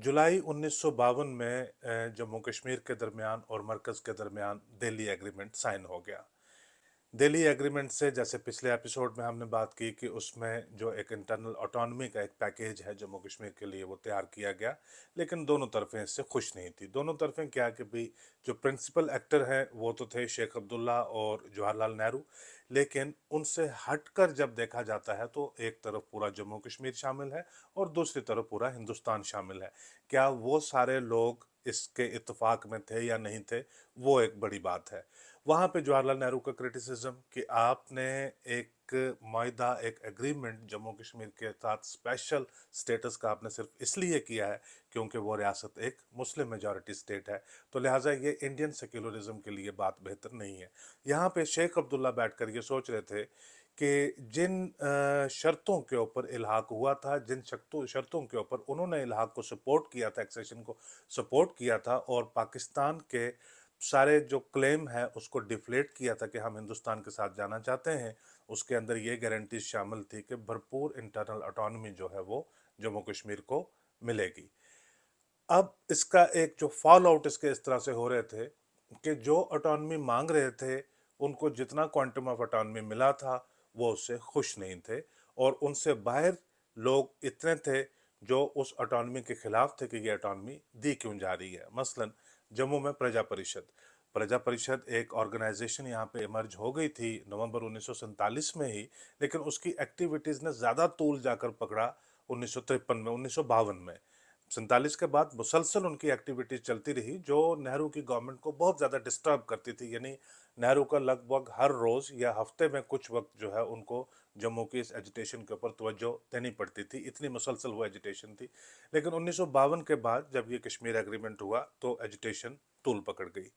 जुलाई 1952 में जम्मू कश्मीर के दरमियान और मरकज़ के दरमियान दिल्ली एग्रीमेंट साइन हो गया। दिल्ली एग्रीमेंट से, जैसे पिछले एपिसोड में हमने बात की कि उसमें जो एक इंटरनल ऑटोनॉमी का एक पैकेज है जम्मू कश्मीर के लिए, वो तैयार किया गया। लेकिन दोनों तरफें इससे खुश नहीं थी। दोनों तरफें क्या कि भाई, जो प्रिंसिपल एक्टर हैं वो तो थे शेख अब्दुल्ला और जवाहरलाल नेहरू, लेकिन उनसे हटकर जब देखा जाता है तो एक तरफ पूरा जम्मू कश्मीर शामिल है और दूसरी तरफ पूरा हिंदुस्तान शामिल है। क्या वो सारे लोग इसके इत्तेफाक में थे या नहीं थे, वो एक बड़ी बात है। वहाँ पे जवाहरलाल नेहरू का क्रिटिसिज्म कि आपने एक मायदा, एक एग्रीमेंट जम्मू कश्मीर के साथ स्पेशल स्टेटस का आपने सिर्फ इसलिए किया है क्योंकि वो रियासत एक मुस्लिम मेजॉरिटी स्टेट है, तो लिहाजा ये इंडियन सेक्युलरिज्म के लिए बात बेहतर नहीं है। यहाँ पे शेख अब्दुल्ला बैठकर ये सोच रहे थे कि जिन शर्तों के ऊपर इल्हाक हुआ था, जिन शर्तों के ऊपर उन्होंने इल्हाक को सपोर्ट किया था, एक्सेशन को सपोर्ट किया था, और पाकिस्तान के सारे जो क्लेम है उसको डिफ्लेट किया था कि हम हिंदुस्तान के साथ जाना चाहते हैं, उसके अंदर ये गारंटी शामिल थी कि भरपूर इंटरनल ऑटोनॉमी जो है वो जम्मू कश्मीर को मिलेगी। अब इसका एक जो फॉल आउट इसके इस तरह से हो रहे थे कि जो ऑटोनॉमी मांग रहे थे, उनको जितना क्वांटम ऑफ ऑटोनॉमी मिला था वो उससे खुश नहीं थे, और उनसे बाहर लोग इतने थे जो उस ऑटोनॉमी के खिलाफ थे कि ये ऑटोनॉमी दी क्यों जा रही है। मसलन जम्मू में प्रजा परिषद एक ऑर्गेनाइजेशन यहाँ पे इमर्ज हो गई थी नवंबर 1947 में ही, लेकिन उसकी एक्टिविटीज ने ज्यादा तूल जाकर पकड़ा 1953 में, 1952 में। 47 के बाद मुसलसल उनकी एक्टिविटीज चलती रही जो नेहरू की गवर्नमेंट को बहुत ज़्यादा डिस्टर्ब करती थी। यानी नेहरू का लगभग हर रोज़ या हफ्ते में कुछ वक्त जो है उनको जम्मू की इस एजिटेशन के ऊपर तवज्जो देनी पड़ती थी, इतनी मुसलसल वो एजिटेशन थी। लेकिन 1952 के बाद जब ये कश्मीर एग्रीमेंट हुआ तो एजिटेशन तूल पकड़ गई।